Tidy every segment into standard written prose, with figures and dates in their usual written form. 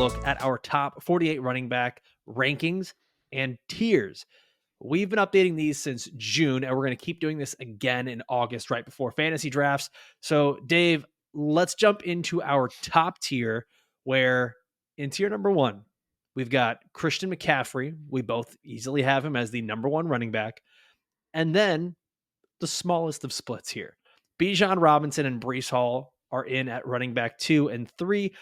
look at our top 48 running back rankings and tiers. We've been updating these since June, and we're going to keep doing this again in August, right before fantasy drafts. So, Dave, let's jump into our top tier, where in tier number 1, we've got Christian McCaffrey. We both easily have him as the number 1 running back. And then the smallest of splits here. Bijan Robinson and Breece Hall are in at running back 2 and 3.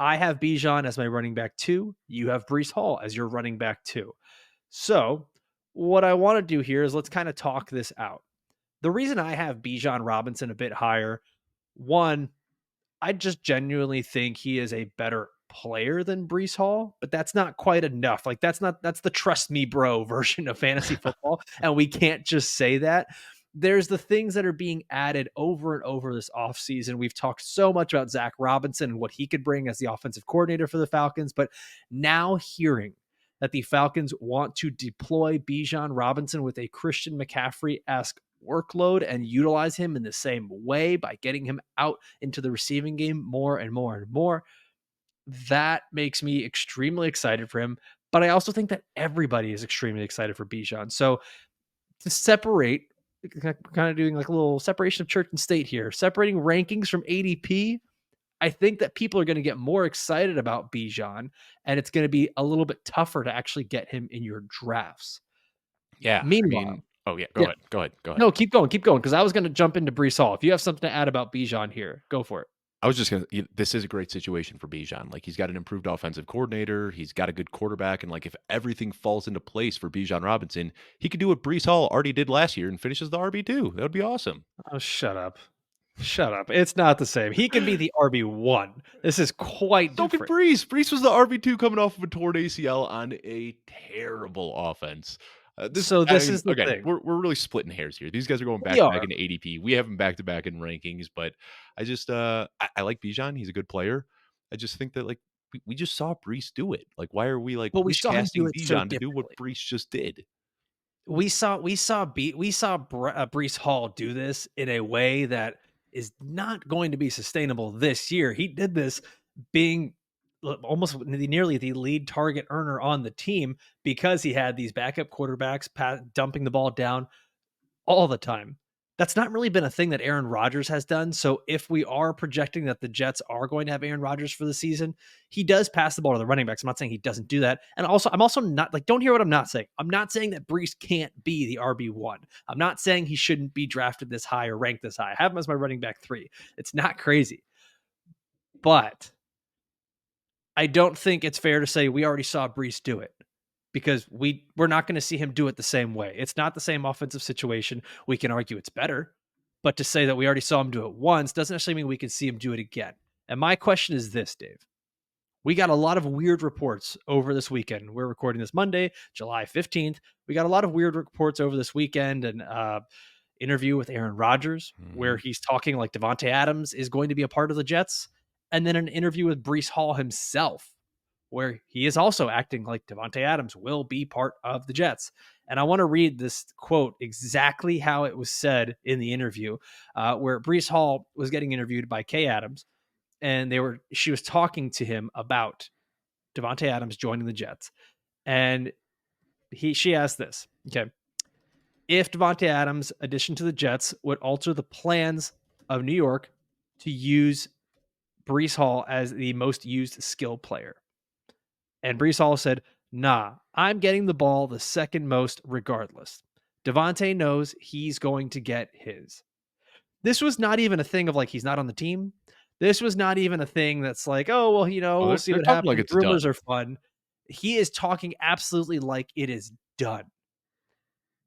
I have Bijan as my running back 2. You have Breece Hall as your running back 2. So what I want to do here is let's kind of talk this out. The reason I have Bijan Robinson a bit higher, one, I just genuinely think he is a better player than Breece Hall, but that's not quite enough. Like that's the trust me bro version of fantasy football. And we can't just say that. There's the things that are being added over and over this offseason. We've talked so much about Zack Robinson and what he could bring as the offensive coordinator for the Falcons, but now hearing that the Falcons want to deploy Bijan Robinson with a Christian McCaffrey-esque workload and utilize him in the same way by getting him out into the receiving game more and more and more, that makes me extremely excited for him. But I also think that everybody is extremely excited for Bijan. So to separate, kind of doing like a little separation of church and state here, separating rankings from ADP, I think that people are going to get more excited about Bijan, and it's going to be a little bit tougher to actually get him in your drafts. Yeah. Meanwhile, Go ahead. No, keep going. Because I was going to jump into Breece Hall. If you have something to add about Bijan here, go for it. I was just going to, this is a great situation for Bijan. Like, he's got an improved offensive coordinator. He's got a good quarterback. And like, if everything falls into place for Bijan Robinson, he could do what Breece Hall already did last year and finishes the RB2. That would be awesome. Oh, shut up. It's not the same. He can be the RB1. This is quite different. So can Breece. Breece was the RB2 coming off of a torn ACL on a terrible offense. This is the thing. We're really splitting hairs here. These guys are going back-to-back in ADP. We have them back-to-back in rankings, but I just I like Bijan. He's a good player. I just think that like we just saw Breece do it. Like, why are we like casting Bijan to do what Breece just did? We saw Breece Hall do this in a way that is not going to be sustainable this year. He did this being almost nearly the lead target earner on the team because he had these backup quarterbacks dumping the ball down all the time. That's not really been a thing that Aaron Rodgers has done. So if we are projecting that the Jets are going to have Aaron Rodgers for the season, he does pass the ball to the running backs. I'm not saying he doesn't do that. And also, I'm also not like, don't hear what I'm not saying. I'm not saying that Breece can't be the RB1. I'm not saying he shouldn't be drafted this high or ranked this high. I have him as my running back 3. It's not crazy. But I don't think it's fair to say we already saw Breece do it, because we're not going to see him do it the same way. It's not the same offensive situation. We can argue it's better, but to say that we already saw him do it once doesn't necessarily mean we can see him do it again. And my question is this, Dave. We got a lot of weird reports over this weekend. We're recording this Monday, July 15th. We got a lot of weird reports over this weekend, and interview with Aaron Rodgers, where he's talking like Davante Adams is going to be a part of the Jets. And then an interview with Breece Hall himself, where he is also acting like Davante Adams will be part of the Jets. And I want to read this quote exactly how it was said in the interview, where Breece Hall was getting interviewed by Kay Adams, and she was talking to him about Davante Adams joining the Jets. And she asked this, okay, if Davante Adams' addition to the Jets would alter the plans of New York to use Breece Hall as the most used skill player. And Breece Hall said, nah, I'm getting the ball the second most regardless. Davante knows he's going to get his. This was not even a thing of like, he's not on the team. This was not even a thing that's like, oh, well, we'll see what happens. Like rumors are fun. He is talking absolutely like it is done.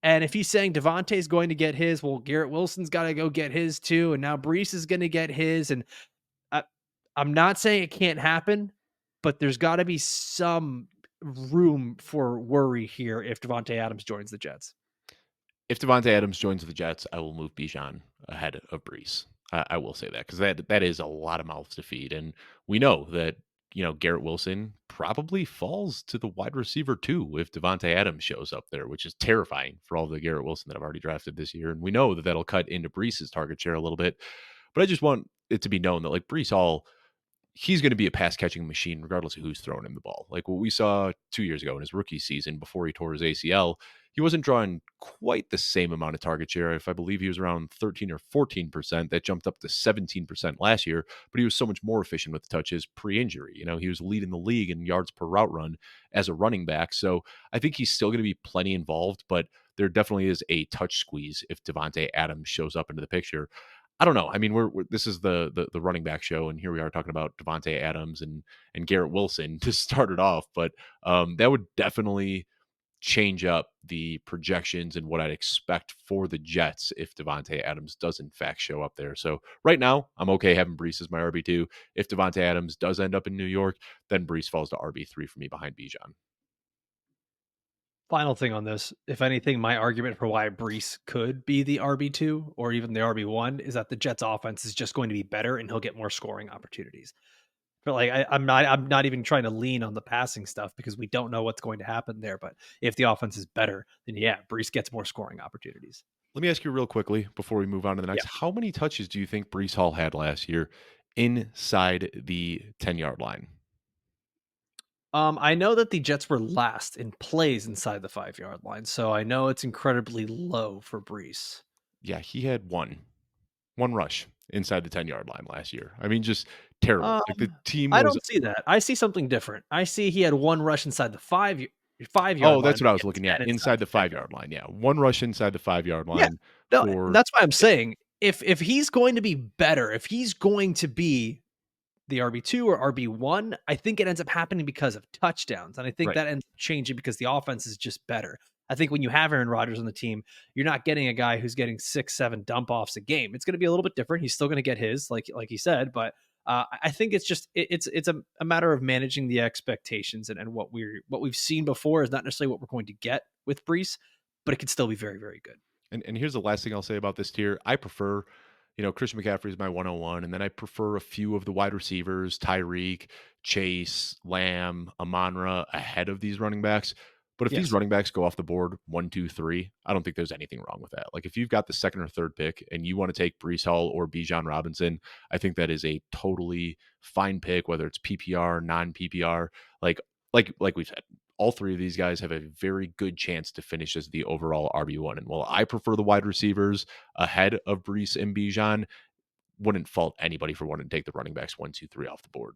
And if he's saying Davante's going to get his, well, Garrett Wilson's got to go get his too. And now Breece is going to get his. And I'm not saying it can't happen, but there's got to be some room for worry here if Davante Adams joins the Jets. If Davante Adams joins the Jets, I will move Bijan ahead of Breece. I will say that, because that is a lot of mouths to feed. And we know that, Garrett Wilson probably falls to the wide receiver 2 if Davante Adams shows up there, which is terrifying for all the Garrett Wilson that I've already drafted this year. And we know that that'll cut into Breece's target share a little bit. But I just want it to be known that like Breece Hall, he's going to be a pass catching machine regardless of who's throwing him the ball. Like what we saw 2 years ago in his rookie season before he tore his ACL, he wasn't drawing quite the same amount of target share. If I believe he was around 13 or 14%, that jumped up to 17% last year, but he was so much more efficient with touches pre-injury. You know, he was leading the league in yards per route run as a running back. So I think he's still going to be plenty involved, but there definitely is a touch squeeze if Devontae Adams shows up into the picture. I don't know. I mean, we're this is the running back show, and here we are talking about Devontae Adams and Garrett Wilson to start it off. But that would definitely change up the projections and what I'd expect for the Jets if Devontae Adams does in fact show up there. So right now, I'm okay having Breece as my RB2. If Devontae Adams does end up in New York, then Breece falls to RB3 for me behind Bijan. Final thing on this, if anything, my argument for why Breece could be the RB2 or even the RB1 is that the Jets offense is just going to be better and he'll get more scoring opportunities. But like I'm not even trying to lean on the passing stuff because we don't know what's going to happen there. But if the offense is better, then yeah, Breece gets more scoring opportunities. Let me ask you real quickly before we move on to the Yeah. next. How many touches do you think Breece Hall had last year inside the 10-yard line? I know that the Jets were last in plays inside the 5-yard line, so I know it's incredibly low for Breece. Yeah, he had one rush inside the 10-yard line last year. I mean, just terrible. Um, Like the team I was don't see that. I see something different. I see he had one rush inside the 5-yard oh, line, that's but what I he was had looking at. 10 inside Inside the the 10 5-yard line. Yeah. One rush inside the 5-yard Yeah. line No, for that's why I'm saying if he's going to be better, if he's going to be the RB2 or RB1, I think it ends up happening because of touchdowns. And I think right. that ends up changing because the offense is just better. I think when you have Aaron Rodgers on the team, you're not getting a guy who's getting 6-7 dump offs a game. It's going to be a little bit different. He's still going to get his, like he said, but I think it's just it's a matter of managing the expectations and what we've seen before is not necessarily what we're going to get with Breece, but it could still be very, very good. And here's the last thing I'll say about this tier. I prefer, Christian McCaffrey is my 101, and then I prefer a few of the wide receivers, Tyreek, Chase, Lamb, Amon-Ra, ahead of these running backs. But if these Yes. running backs go off the board 1, 2, 3, I don't think there's anything wrong with that. Like if you've got the second or third pick and you want to take Breece Hall or Bijan Robinson, I think that is a totally fine pick, whether it's PPR, non PPR. Like like we've said, all three of these guys have a very good chance to finish as the overall RB1. And while I prefer the wide receivers ahead of Breece and Bijan, wouldn't fault anybody for wanting to take the running backs 1, 2, 3 off the board.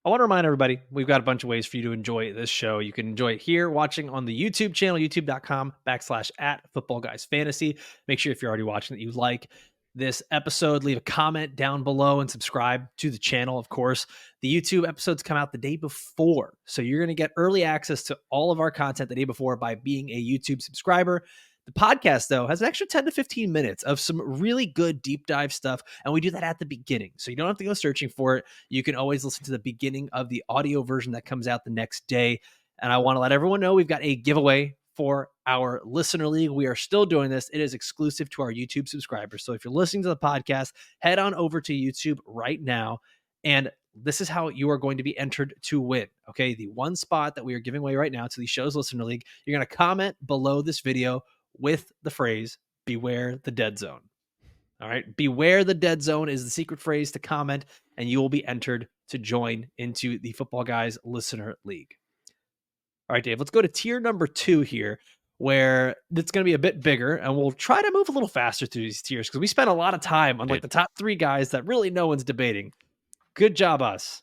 I want to remind everybody, we've got a bunch of ways for you to enjoy this show. You can enjoy it here watching on the YouTube channel, youtube.com/@footballguysfantasy. Make sure if you're already watching that you like this episode, leave a comment down below and subscribe to the channel. Of course, the YouTube episodes come out the day before. So you're going to get early access to all of our content the day before by being a YouTube subscriber. The podcast, though, has an extra 10 to 15 minutes of some really good deep dive stuff. And we do that at the beginning. So you don't have to go searching for it. You can always listen to the beginning of the audio version that comes out the next day. And I want to let everyone know we've got a giveaway for our listener league. We are still doing this. It is exclusive to our YouTube subscribers. So if you're listening to the podcast, head on over to YouTube right now. And this is how you are going to be entered to win. Okay. The one spot that we are giving away right now to the show's listener league, you're going to comment below this video with the phrase, beware the dead zone. All right. Beware the dead zone is the secret phrase to comment, and you will be entered to join into the Football Guys Listener League. All right, Dave, let's go to tier number 2 here, where it's going to be a bit bigger, and we'll try to move a little faster through these tiers because we spent a lot of time on like the top 3 guys that really no one's debating. Good job, us.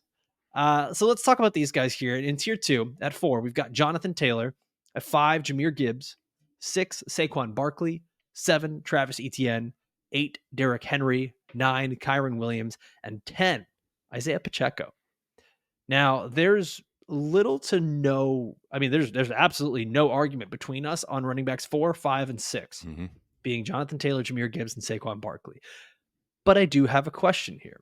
So let's talk about these guys here. In tier 2, at 4, we've got Jonathan Taylor. At 5, Jahmyr Gibbs. 6, Saquon Barkley. 7, Travis Etienne. 8, Derrick Henry. 9, Kyren Williams. And 10, Isiah Pacheco. Now, there's little to no, I mean, there's absolutely no argument between us on running backs 4, 5, and 6, being Jonathan Taylor, Jahmyr Gibbs, and Saquon Barkley. But I do have a question here,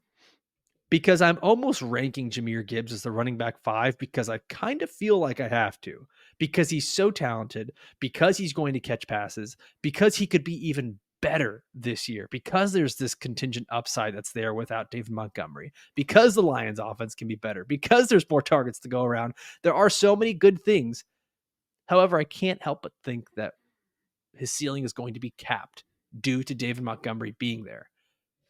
because I'm almost ranking Jahmyr Gibbs as the running back 5 because I kind of feel like I have to, because he's so talented, because he's going to catch passes, because he could be even better this year, because there's this contingent upside that's there without David Montgomery, because the Lions offense can be better, because there's more targets to go around. There are so many good things. However, I can't help but think that his ceiling is going to be capped due to David Montgomery being there.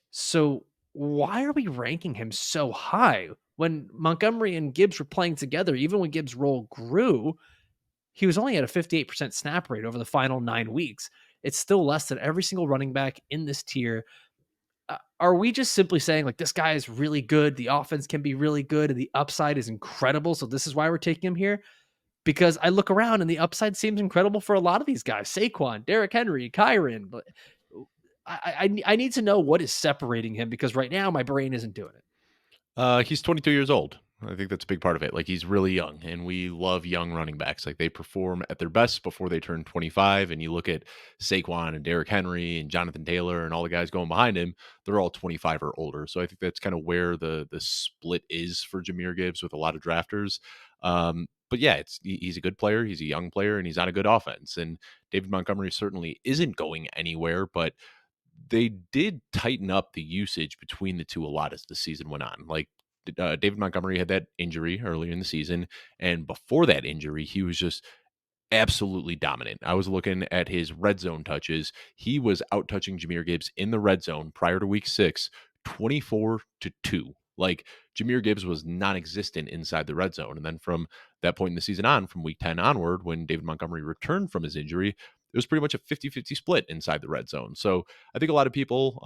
So why are we ranking him so high? When Montgomery and Gibbs were playing together, even when Gibbs' role grew, he was only at a 58% snap rate over the final 9 weeks. It's still less than every single running back in this tier. Are we just simply saying, like, this guy is really good? The offense can be really good and the upside is incredible. So this is why we're taking him here? Because I look around and the upside seems incredible for a lot of these guys: Saquon, Derrick Henry, Kyren. But I need to know what is separating him, because right now my brain isn't doing it. He's 22 years old. I think that's a big part of it. Like, he's really young, and we love young running backs. Like, they perform at their best before they turn 25. And you look at Saquon and Derrick Henry and Jonathan Taylor and all the guys going behind him; they're all 25 or older. So I think that's kind of where the split is for Jahmyr Gibbs with a lot of drafters. But yeah, he's a good player. He's a young player, and he's on a good offense. And David Montgomery certainly isn't going anywhere, but they did tighten up the usage between the two a lot as the season went on. Like, David Montgomery had that injury earlier in the season, and before that injury, he was just absolutely dominant. I was looking at his red zone touches. He was out touching Jahmyr Gibbs in the red zone prior to week 6, 24-2. Like, Jahmyr Gibbs was non-existent inside the red zone. And then from that point in the season on, from week 10 onward, when David Montgomery returned from his injury, it was pretty much a 50-50 split inside the red zone. So I think a lot of people,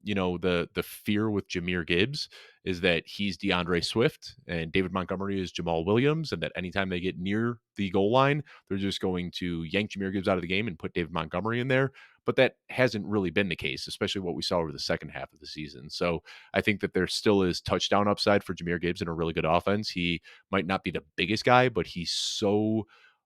the fear with Jahmyr Gibbs is that he's DeAndre Swift and David Montgomery is Jamal Williams, and that anytime they get near the goal line, they're just going to yank Jahmyr Gibbs out of the game and put David Montgomery in there. But that hasn't really been the case, especially what we saw over the second half of the season. So I think that there still is touchdown upside for Jahmyr Gibbs in a really good offense. He might not be the biggest guy, but he's so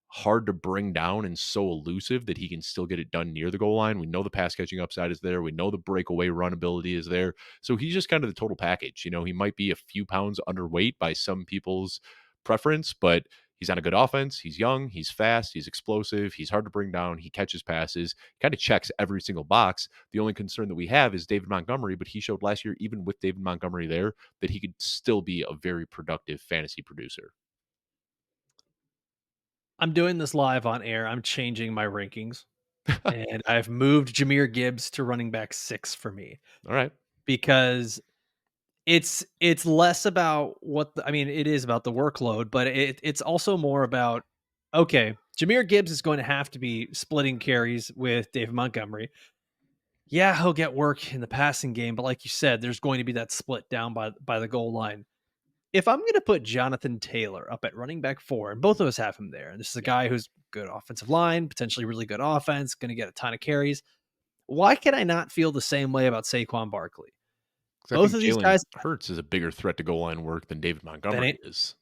hard to bring down and so elusive that he can still get it done near the goal line. We know the pass catching upside is there. We know the breakaway run ability is there. So he's just kind of the total package. He might be a few pounds underweight by some people's preference, but he's on a good offense. He's young, he's fast, he's explosive, he's hard to bring down, he catches passes, kind of checks every single box. The only concern that we have is David Montgomery, but he showed last year, even with David Montgomery there, that he could still be a very productive fantasy producer. I'm doing this live on air. I'm changing my rankings, and I've moved Jahmyr Gibbs to running back 6 for me, All right. because it's less about I mean, it is about the workload, but it's also more about, okay, Jahmyr Gibbs is going to have to be splitting carries with David Montgomery. Yeah, he'll get work in the passing game, but like you said, there's going to be that split down by the goal line. If I'm going to put Jonathan Taylor up at running back 4, and both of us have him there, and this is a Yeah. guy who's good offensive line, potentially really good offense, going to get a ton of carries, why can I not feel the same way about Saquon Barkley? 'Cause I Both think of these Jalen guys, Hurts is a bigger threat to goal line work than David that Montgomery ain't. is.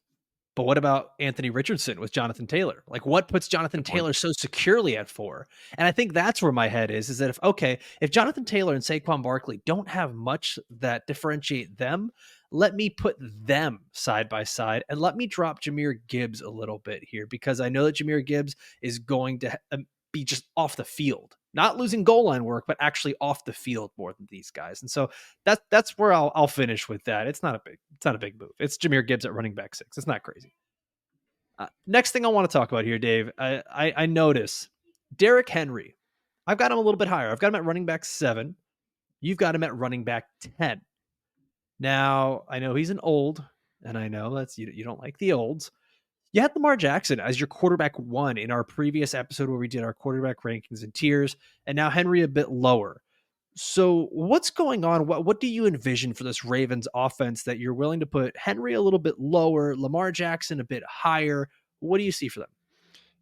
But what about Anthony Richardson with Jonathan Taylor? Like, what puts Jonathan Good point. Taylor so securely at 4? And I think that's where my head is that if Jonathan Taylor and Saquon Barkley don't have much that differentiate them, let me put them side by side and let me drop Jahmyr Gibbs a little bit here, because I know that Jahmyr Gibbs is going to be just off the field, not losing goal line work, but actually off the field more than these guys. And so that's where I'll finish with that. It's not a big move. It's Jahmyr Gibbs at running back 6. It's not crazy. Next thing I want to talk about here, Dave, I notice Derrick Henry. I've got him a little bit higher. I've got him at running back 7. You've got him at running back 10. Now, I know he's an old, and I know that's you don't like the olds. You had Lamar Jackson as your quarterback 1 in our previous episode where we did our quarterback rankings and tiers, and now Henry a bit lower. So what's going on? What do you envision for this Ravens offense that you're willing to put Henry a little bit lower, Lamar Jackson a bit higher? What do you see for them?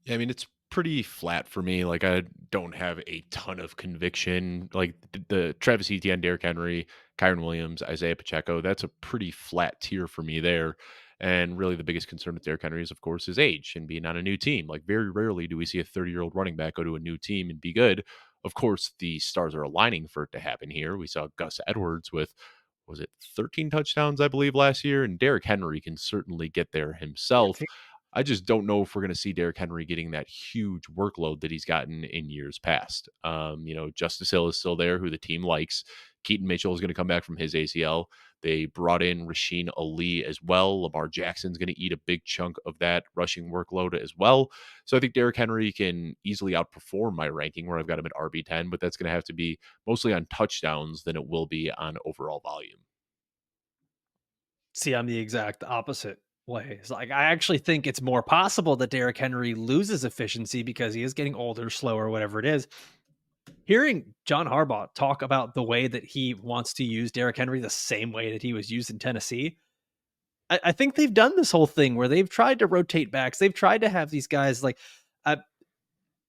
Yeah, I mean, it's pretty flat for me. Like, I don't have a ton of conviction. Like, the Travis Etienne, Derrick Henry, Kyren Williams, Isiah Pacheco, that's a pretty flat tier for me there. And really, the biggest concern with Derrick Henry is, of course, his age and being on a new team. Like, very rarely do we see a 30-year-old running back go to a new team and be good. Of course, the stars are aligning for it to happen here. We saw Gus Edwards with, was it 13 touchdowns, I believe, last year? And Derrick Henry can certainly get there himself. 14. I just don't know if we're going to see Derrick Henry getting that huge workload that he's gotten in years past. Justice Hill is still there, who the team likes. Keaton Mitchell is going to come back from his ACL. They brought in Rasheen Ali as well. Lamar Jackson's going to eat a big chunk of that rushing workload as well. So I think Derrick Henry can easily outperform my ranking where I've got him at RB10, but that's going to have to be mostly on touchdowns than it will be on overall volume. See, I'm the exact opposite way. It's like I actually think it's more possible that Derrick Henry loses efficiency because he is getting older, slower, whatever it is. Hearing John Harbaugh talk about the way that he wants to use Derrick Henry the same way that he was used in Tennessee, I think they've done this whole thing where they've tried to rotate backs. They've tried to have these guys like I,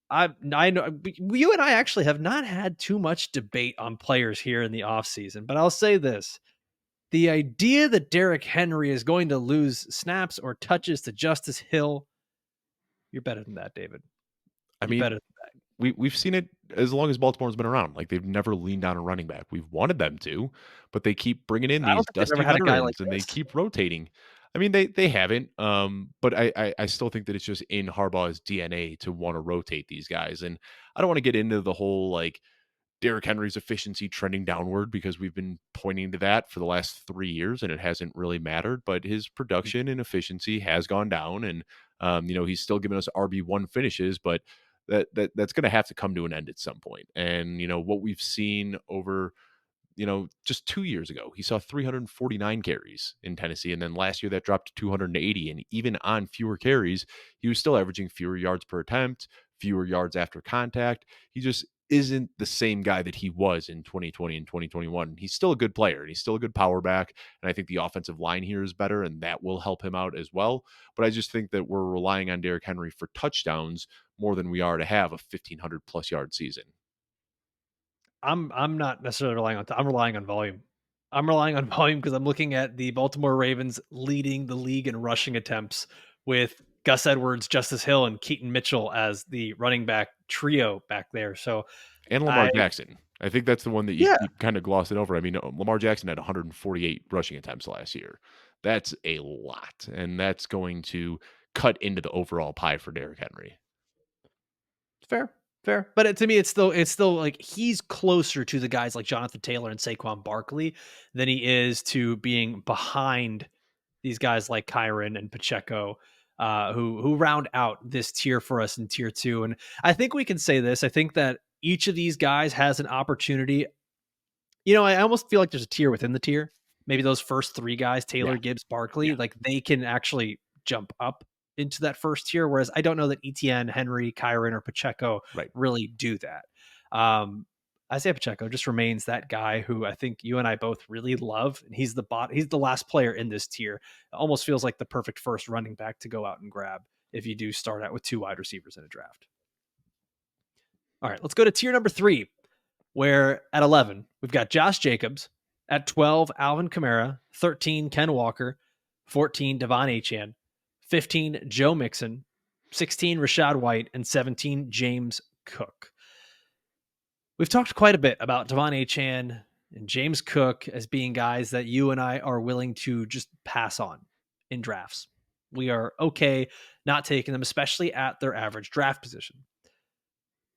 I know you and I actually have not had too much debate on players here in the offseason, but I'll say this. The idea that Derrick Henry is going to lose snaps or touches to Justice Hill, you're better than that, David. I You're mean, better than that. we've seen it as long as Baltimore's been around. Like they've never leaned on a running back. We've wanted them to, but they keep bringing in I don't these think they've ever dusty had a guy like veterans and they this. keep rotating. I mean, they haven't, but I still think that it's just in Harbaugh's DNA to want to rotate these guys. And I don't want to get into the whole like Derrick Henry's efficiency trending downward because we've been pointing to that for the last 3 years and it hasn't really mattered. But his production and efficiency has gone down, and he's still giving us RB1 finishes, but that's going to have to come to an end at some point. And what we've seen over just 2 years ago, he saw 349 carries in Tennessee. And then last year that dropped to 280. And even on fewer carries, he was still averaging fewer yards per attempt, fewer yards after contact. He just isn't the same guy that he was in 2020 and 2021. He's still a good player and he's still a good power back. And I think the offensive line here is better and that will help him out as well. But I just think that we're relying on Derrick Henry for touchdowns more than we are to have a 1,500 plus yard season. I'm not necessarily relying on I'm relying on volume. I'm relying on volume because I'm looking at the Baltimore Ravens leading the league in rushing attempts with Gus Edwards, Justice Hill, and Keaton Mitchell as the running back trio back there. So And Lamar I Jackson. I think that's the one that you yeah, keep kind of glossing over. I mean, Lamar Jackson had 148 rushing attempts last year. That's a lot, and that's going to cut into the overall pie for Derrick Henry. fair, fair. But to me, it's still like he's closer to the guys like Jonathan Taylor and Saquon Barkley than he is to being behind these guys like Kyren and Pacheco, who round out this tier for us in tier two. And I think we can say this. I think that each of these guys has an opportunity. I almost feel like there's a tier within the tier. Maybe those first three guys, Yeah, Taylor, Gibbs, Barkley, yeah, like they can actually jump up into that first tier. Whereas I don't know that Etienne, Henry, Kyren, or Pacheco right. really do that. Um, Isiah Pacheco just remains that guy who I think you and I both really love, and he's the last player in this tier. It almost feels like the perfect first running back to go out and grab if you do start out with two wide receivers in a draft. All right, let's go to tier number 3, where at 11 we've got Josh Jacobs, at 12 Alvin Kamara, 13 Ken Walker, 14 Devon Achane, 15 Joe Mixon, 16 Rachaad White, and 17 James Cook. We've talked quite a bit about Devon Achane and James Cook as being guys that you and I are willing to just pass on in drafts. We are okay not taking them, especially at their average draft position.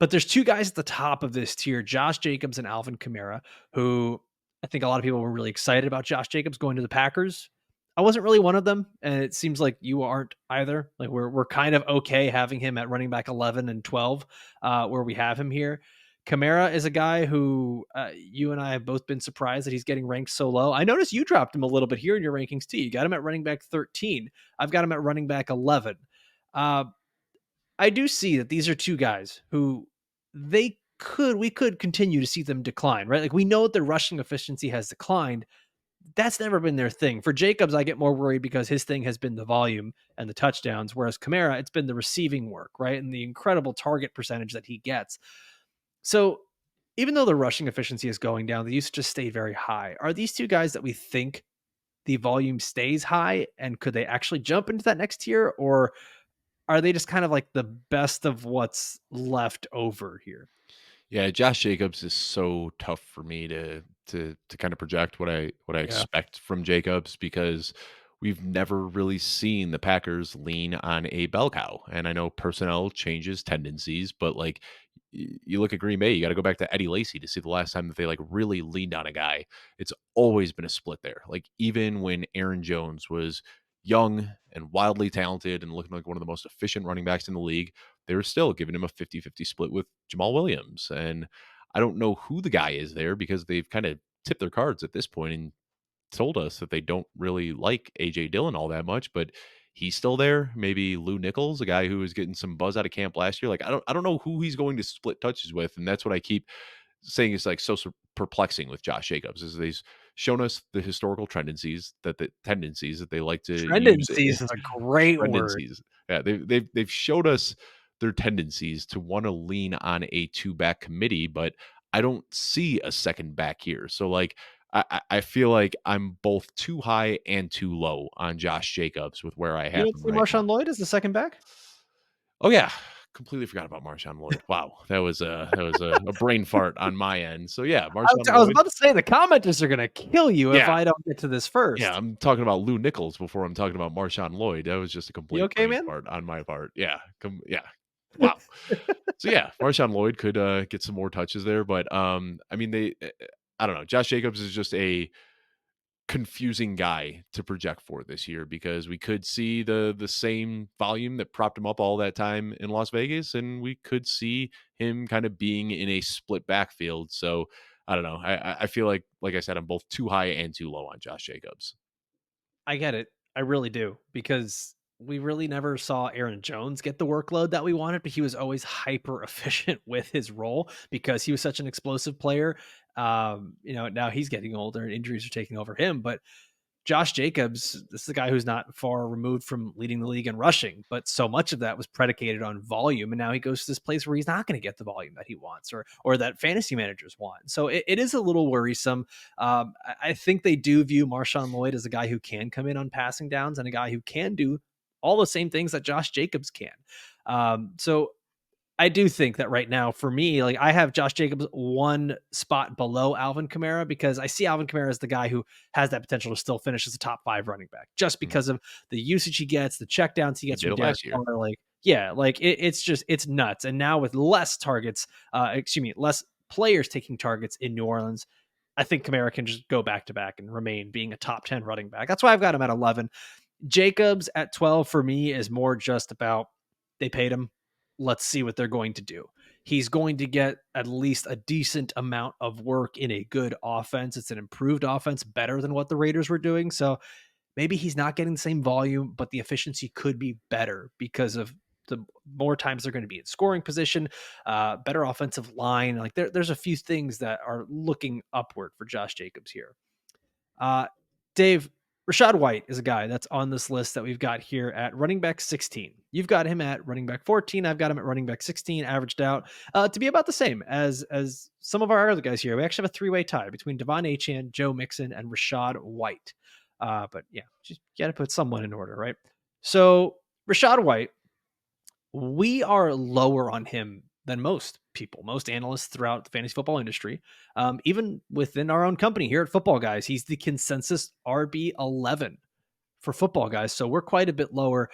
But there's two guys at the top of this tier, Josh Jacobs and Alvin Kamara, who I think a lot of people were really excited about Josh Jacobs going to the Packers. I wasn't really one of them, and it seems like you aren't either. Like we're kind of okay having him at running back 11 and 12, where we have him here. Kamara is a guy who you and I have both been surprised that he's getting ranked so low. I noticed you dropped him a little bit here in your rankings too. You got him at running back 13. I've got him at running back 11. I do see that these are two guys who we could continue to see them decline, right? Like we know that their rushing efficiency has declined. That's never been their thing. For Jacobs, I get more worried because his thing has been the volume and the touchdowns, whereas Kamara, it's been the receiving work, right? And the incredible target percentage that he gets. So even though the rushing efficiency is going down, the usage just stayed very high. Are these two guys that we think the volume stays high, and could they actually jump into that next tier, or are they just kind of like the best of what's left over here? Yeah, Josh Jacobs is so tough for me to kind of project what I Yeah. expect from Jacobs because we've never really seen the Packers lean on a bell cow. And I know personnel changes tendencies, but like you look at Green Bay, you got to go back to Eddie Lacy to see the last time that they like really leaned on a guy. It's always been a split there. Like even when Aaron Jones was young and wildly talented and looking like one of the most efficient running backs in the league, they were still giving him a 50-50 split with Jamal Williams. And I don't know who the guy is there because they've kind of tipped their cards at this point and told us that they don't really like AJ Dillon all that much, but he's still there. Maybe Lou Nichols, a guy who was getting some buzz out of camp last year. Like I don't know who he's going to split touches with, and that's what I keep saying is like so perplexing with Josh Jacobs is they've shown us the historical tendencies that they like to use. Tendencies is a great word. Tendencies. Yeah, they've showed us their tendencies to want to lean on a two-back committee, but I don't see a second back here. So like I feel like I'm both too high and too low on Josh Jacobs with where I You have don't him see right now. Marshawn Lloyd as the second back? Oh yeah, completely forgot about Marshawn Lloyd. Wow, that was a brain fart on my end. So yeah, Marshawn I was Lloyd. about to say the commenters are gonna kill you if Yeah, I don't get to this first. yeah, I'm talking about Lou Nichols before I'm talking about Marshawn Lloyd. That was just a You complete okay, brain man? fart on my part. Yeah, yeah. Wow. So yeah, Marshawn Lloyd could get some more touches there, but I mean I don't know. Josh Jacobs is just a confusing guy to project for this year because we could see the same volume that propped him up all that time in Las Vegas, and we could see him kind of being in a split backfield. So I don't know. I feel like I said, I'm both too high and too low on Josh Jacobs. I get it. I really do because we really never saw Aaron Jones get the workload that we wanted, but he was always hyper efficient with his role because he was such an explosive player. Now he's getting older and injuries are taking over him, but Josh Jacobs, this is a guy who's not far removed from leading the league in rushing, but so much of that was predicated on volume. And now he goes to this place where he's not going to get the volume that he wants or that fantasy managers want. So it is a little worrisome. I think they do view Marshawn Lloyd as a guy who can come in on passing downs and a guy who can do all the same things that Josh Jacobs can. So I do think that right now for me, like I have Josh Jacobs one spot below Alvin Kamara because I see Alvin Kamara as the guy who has that potential to still finish as a top 5 running back just because of the usage he gets, the checkdowns he gets He did from it Derek last year. Carr. Like, yeah, like it's nuts. And now with less targets, less players taking targets in New Orleans, I think Kamara can just go back to back and remain being a top 10 running back. That's why I've got him at 11. Jacobs at 12 for me is more just about they paid him. Let's see what they're going to do. He's going to get at least a decent amount of work in a good offense. It's an improved offense, better than what the Raiders were doing. So maybe he's not getting the same volume, but the efficiency could be better because of the more times they're going to be in scoring position, better offensive line. Like there's a few things that are looking upward for Josh Jacobs here. Dave, Rachaad White is a guy that's on this list that we've got here at running back 16. You've got him at running back 14. I've got him at running back 16, averaged out to be about the same as some of our other guys here. We actually have a 3-way tie between Devon Achane, Joe Mixon, and Rachaad White. But yeah, just got to put someone in order, right? So Rachaad White, we are lower on him than most people, most analysts throughout the fantasy football industry. Even within our own company here at Football Guys, he's the consensus RB 11 for Football Guys. So we're quite a bit lower.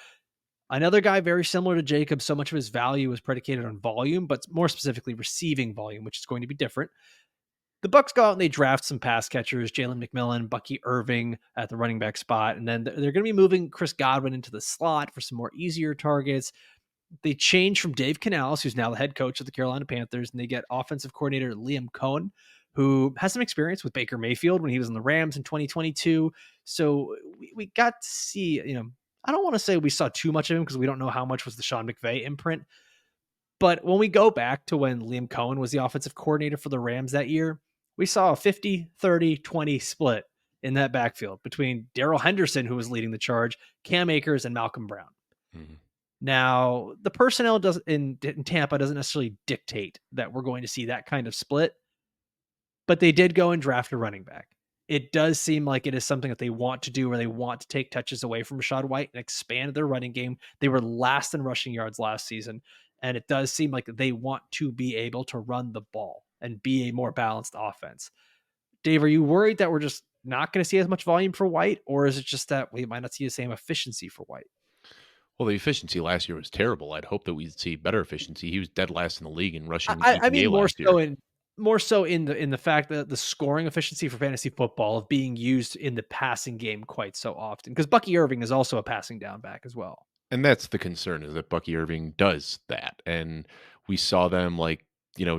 Another guy very similar to Jacob, so much of his value is predicated on volume, but more specifically receiving volume, which is going to be different. The Bucs go out and they draft some pass catchers, Jalen McMillan, Bucky Irving at the running back spot. And then they're going to be moving Chris Godwin into the slot for some more easier targets. They change from Dave Canales, who's now the head coach of the Carolina Panthers, and they get offensive coordinator Liam Cohen, who has some experience with Baker Mayfield when he was in the Rams in 2022. So we got to see, I don't want to say we saw too much of him because we don't know how much was the Sean McVay imprint. But when we go back to when Liam Cohen was the offensive coordinator for the Rams that year, we saw a 50, 30, 20 split in that backfield between Darrell Henderson, who was leading the charge, Cam Akers, and Malcolm Brown. Mm-hmm. Now, the personnel in Tampa doesn't necessarily dictate that we're going to see that kind of split, but they did go and draft a running back. It does seem like it is something that they want to do, where they want to take touches away from Rachaad White and expand their running game. They were last in rushing yards last season, and it does seem like they want to be able to run the ball and be a more balanced offense. Dave, are you worried that we're just not going to see as much volume for White, or is it just that we might not see the same efficiency for White? Well, the efficiency last year was terrible. I'd hope that we'd see better efficiency. He was dead last in the league in rushing I mean EPA last year. more so in the fact that the scoring efficiency for fantasy football of being used in the passing game quite so often, because Bucky Irving is also a passing down back as well. And that's the concern, is that Bucky Irving does that. And we saw them, like,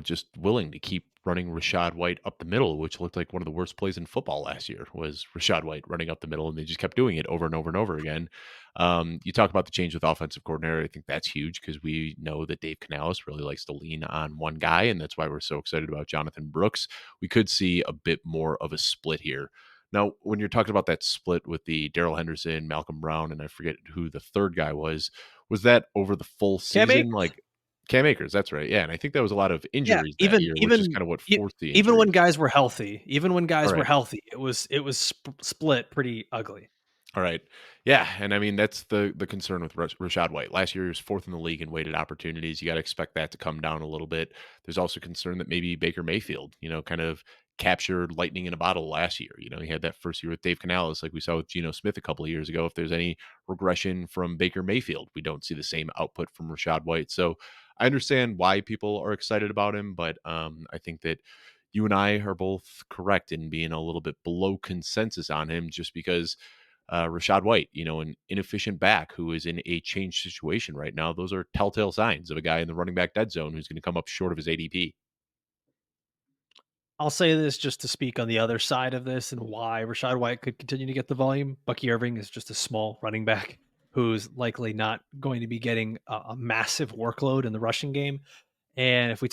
just willing to keep running Rachaad White up the middle, which looked like one of the worst plays in football last year was Rachaad White running up the middle, and they just kept doing it over and over and over again. You talk about the change with offensive coordinator. I think that's huge because we know that Dave Canales really likes to lean on one guy, and that's why we're so excited about Jonathon Brooks. We could see a bit more of a split here. Now, when you're talking about that split with the Darrell Henderson, Malcolm Brown, and I forget who the third guy was that over the full Cam season? Akers. Like Cam Akers, that's right. Yeah, and I think there was a lot of Yeah, injuries that year, which is kind of what forced the even when injuries. guys were healthy, All right. it was split pretty ugly. All right. Yeah, and I mean that's the concern with Rachaad White. Last year he was fourth in the league in weighted opportunities. You got to expect that to come down a little bit. There's also concern that maybe Baker Mayfield, kind of captured lightning in a bottle last year. He had that first year with Dave Canales, like we saw with Geno Smith a couple of years ago. If there's any regression from Baker Mayfield, we don't see the same output from Rachaad White. So I understand why people are excited about him, but I think that you and I are both correct in being a little bit below consensus on him, just because Rachaad White, an inefficient back who is in a change situation right now. Those are telltale signs of a guy in the running back dead zone who's going to come up short of his ADP. I'll say this just to speak on the other side of this and why Rachaad White could continue to get the volume. Bucky Irving is just a small running back who's likely not going to be getting a massive workload in the rushing game. And if I'm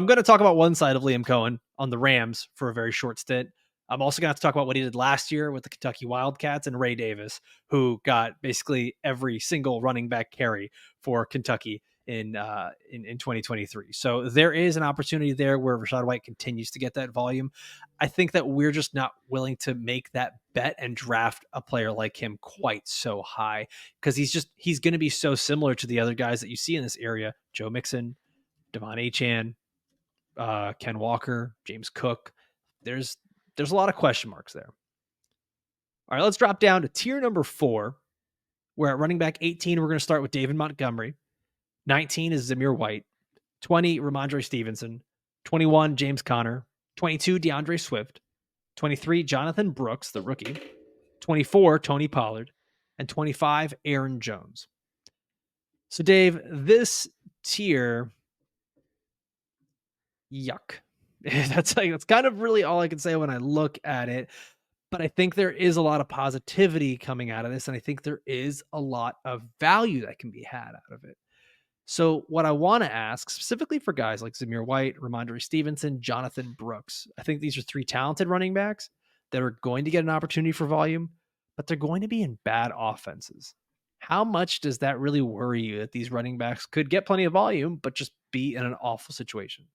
going to talk about one side of Liam Cohen on the Rams for a very short stint, I'm also going to have to talk about what he did last year with the Kentucky Wildcats and Ray Davis, who got basically every single running back carry for Kentucky in 2023. So there is an opportunity there where Rachaad White continues to get that volume. I think that we're just not willing to make that bet and draft a player like him quite so high because he's going to be so similar to the other guys that you see in this area: Joe Mixon, Devon Achane, Ken Walker, James Cook. There's a lot of question marks there. All right, let's drop down to tier number 4. We're at running back 18. We're going to start with David Montgomery. 19 is Zamir White. 20, Rhamondre Stevenson. 21, James Conner. 22, DeAndre Swift. 23, Jonathon Brooks, the rookie. 24, Tony Pollard. And 25, Aaron Jones. So, Dave, this tier, yuck. That's kind of really all I can say when I look at it. But I think there is a lot of positivity coming out of this, and I think there is a lot of value that can be had out of it. So, what I want to ask specifically for guys like Zamir White, Rhamondre Stevenson, Jonathon Brooks, I think these are 3 talented running backs that are going to get an opportunity for volume, but they're going to be in bad offenses. How much does that really worry you that these running backs could get plenty of volume, but just be in an awful situation?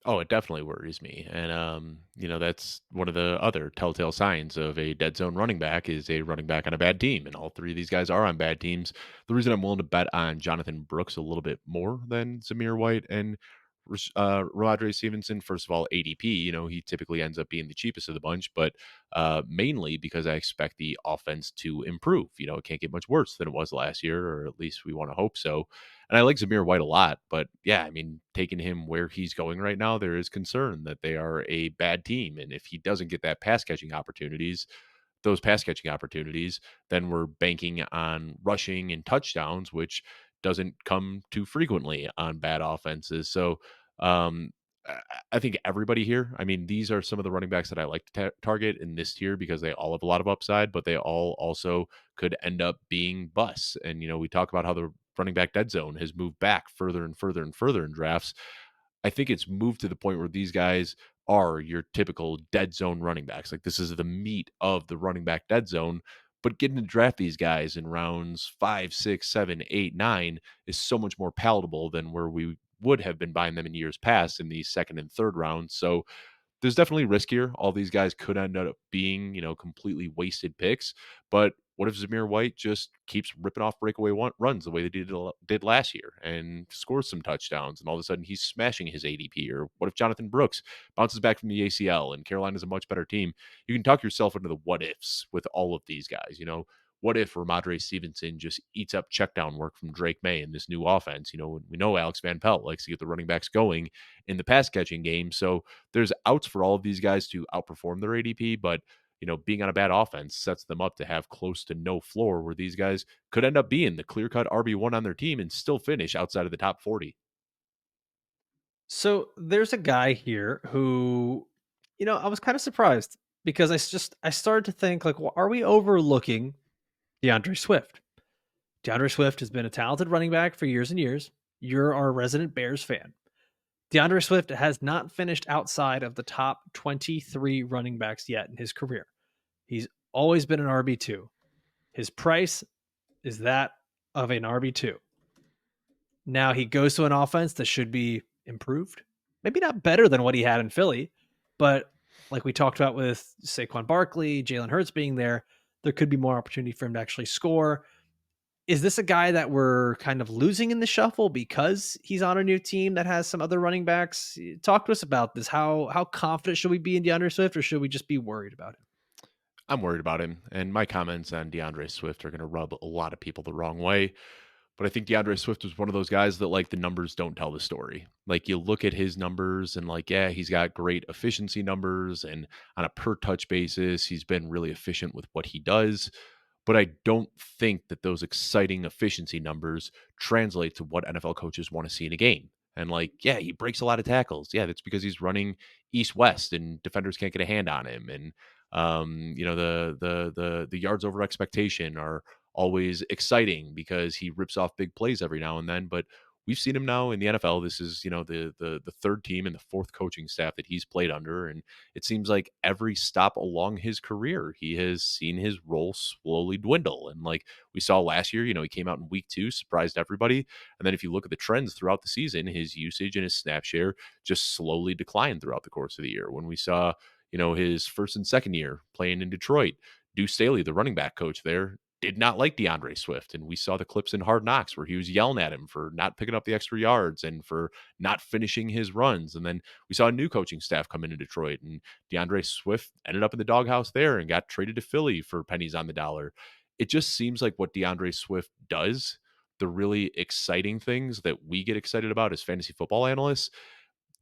Oh, it definitely worries me. And, that's one of the other telltale signs of a dead zone running back is a running back on a bad team. And all 3 of these guys are on bad teams. The reason I'm willing to bet on Jonathon Brooks a little bit more than Zamir White and Rhamondre Stevenson, first of all, ADP, he typically ends up being the cheapest of the bunch, but mainly because I expect the offense to improve. It can't get much worse than it was last year, or at least we want to hope so. And I like Zamir White a lot, but yeah, I mean, taking him where he's going right now, there is concern that they are a bad team. And if he doesn't get those pass catching opportunities, then we're banking on rushing and touchdowns, which doesn't come too frequently on bad offenses. So um, I think everybody here, I mean, these are some of the running backs that I like to target in this tier because they all have a lot of upside, but they all also could end up being busts. And, we talk about how the running back dead zone has moved back further and further and further in drafts. I think it's moved to the point where these guys are your typical dead zone running backs. Like this is the meat of the running back dead zone. But getting to draft these guys in rounds 5, 6, 7, 8, 9 is so much more palatable than where we would have been buying them in years past in the second and third rounds. So there's definitely risk here. All these guys could end up being, completely wasted picks. But what if Zamir White just keeps ripping off breakaway runs the way they did last year and scores some touchdowns, and all of a sudden he's smashing his ADP? Or what if Jonathon Brooks bounces back from the ACL and Carolina's a much better team? You can talk yourself into the what ifs with all of these guys. what if Rhamondre Stevenson just eats up checkdown work from Drake May in this new offense? We know Alex Van Pelt likes to get the running backs going in the pass catching game. So there's outs for all of these guys to outperform their ADP, but being on a bad offense sets them up to have close to no floor where these guys could end up being the clear cut RB1 on their team and still finish outside of the top 40. So there's a guy here who, I was kind of surprised because I started to think like, well, are we overlooking DeAndre Swift? DeAndre Swift has been a talented running back for years and years. You're our resident Bears fan. DeAndre Swift has not finished outside of the top 23 running backs yet in his career. He's always been an RB2. His price is that of an RB2. Now he goes to an offense that should be improved. Maybe not better than what he had in Philly, but like we talked about with Saquon Barkley, Jalen Hurts being there could be more opportunity for him to actually score. Is this a guy that we're kind of losing in the shuffle because he's on a new team that has some other running backs? Talk to us about this. How confident should we be in DeAndre Swift, or should we just be worried about him? I'm worried about him, and my comments on DeAndre Swift are going to rub a lot of people the wrong way. But I think DeAndre Swift was one of those guys that like the numbers don't tell the story. Like you look at his numbers and like, yeah, he's got great efficiency numbers and on a per touch basis, he's been really efficient with what he does. But I don't think that those exciting efficiency numbers translate to what NFL coaches want to see in a game. And like, yeah, he breaks a lot of tackles. Yeah, that's because he's running east west and defenders can't get a hand on him. And the yards over expectation are always exciting because he rips off big plays every now and then. But we've seen him now in the NFL. This is, the third team and the fourth coaching staff that he's played under. And it seems like every stop along his career, he has seen his role slowly dwindle. And like we saw last year, he came out in week 2, surprised everybody. And then if you look at the trends throughout the season, his usage and his snap share just slowly declined throughout the course of the year. When we saw, his first and second year playing in Detroit, Deuce Staley, the running back coach there, did not like DeAndre Swift. And we saw the clips in Hard Knocks where he was yelling at him for not picking up the extra yards and for not finishing his runs. And then we saw a new coaching staff come into Detroit, and DeAndre Swift ended up in the doghouse there and got traded to Philly for pennies on the dollar. It just seems like what DeAndre Swift does, the really exciting things that we get excited about as fantasy football analysts,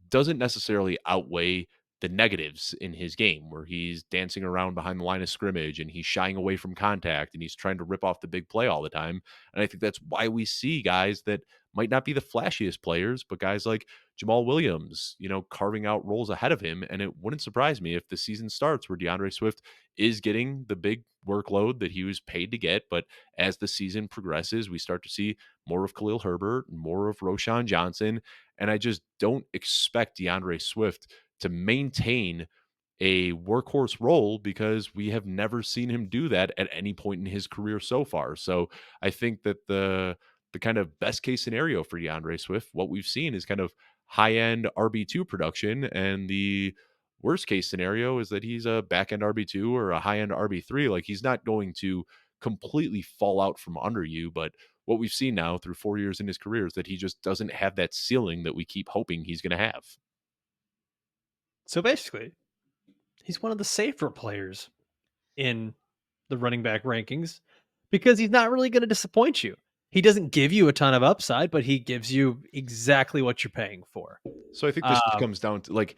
doesn't necessarily outweigh the negatives in his game where he's dancing around behind the line of scrimmage and he's shying away from contact and he's trying to rip off the big play all the time. And I think that's why we see guys that might not be the flashiest players, but guys like Jamal Williams, carving out roles ahead of him. And it wouldn't surprise me if the season starts where DeAndre Swift is getting the big workload that he was paid to get. But as the season progresses, we start to see more of Khalil Herbert, more of Roshan Johnson. And I just don't expect DeAndre Swift to maintain a workhorse role because we have never seen him do that at any point in his career so far. So I think that the kind of best case scenario for DeAndre Swift, what we've seen is kind of high end RB2 production, and the worst case scenario is that he's a back end RB2 or a high end RB3. Like he's not going to completely fall out from under you, but what we've seen now through 4 years in his career is that he just doesn't have that ceiling that we keep hoping he's going to have. So basically, he's one of the safer players in the running back rankings because he's not really going to disappoint you. He doesn't give you a ton of upside, but he gives you exactly what you're paying for. So I think this just comes down to like,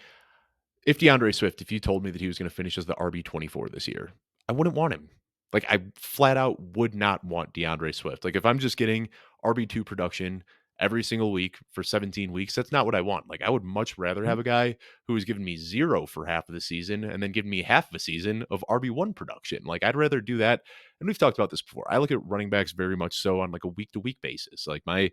if DeAndre Swift, if you told me that he was going to finish as the RB24 this year, I wouldn't want him. Like I flat out would not want DeAndre Swift. Like if I'm just getting RB2 production every single week for 17 weeks, that's not what I want. Like I would much rather have a guy who has given me 0 for half of the season and then giving me half of a season of RB1 production. Like I'd rather do that. And we've talked about this before. I look at running backs very much so on like a week to week basis. Like my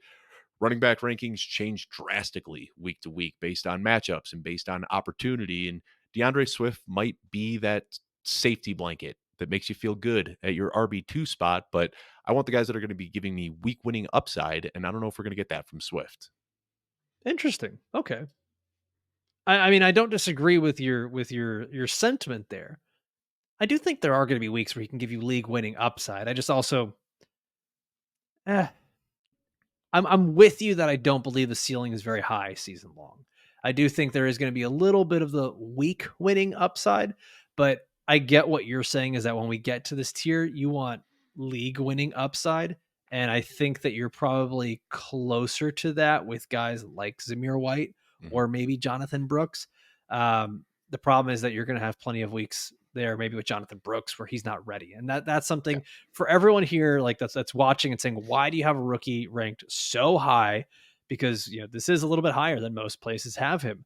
running back rankings change drastically week to week based on matchups and based on opportunity. And DeAndre Swift might be that safety blanket that makes you feel good at your RB2 spot. But I want the guys that are going to be giving me week winning upside. And I don't know if we're going to get that from Swift. Interesting. Okay. I mean, I don't disagree with your sentiment there. I do think there are going to be weeks where he can give you league winning upside. I just also, I'm with you that I don't believe the ceiling is very high season long. I do think there is going to be a little bit of the week winning upside, but I get what you're saying is that when we get to this tier, you want league winning upside. And I think that you're probably closer to that with guys like Zamir White Mhm. or maybe Jonathon Brooks. The problem is that you're going to have plenty of weeks there, maybe with Jonathon Brooks, where he's not ready. And that's Yeah. something for everyone here, like that's watching and saying, why do you have a rookie ranked so high? Because this is a little bit higher than most places have him.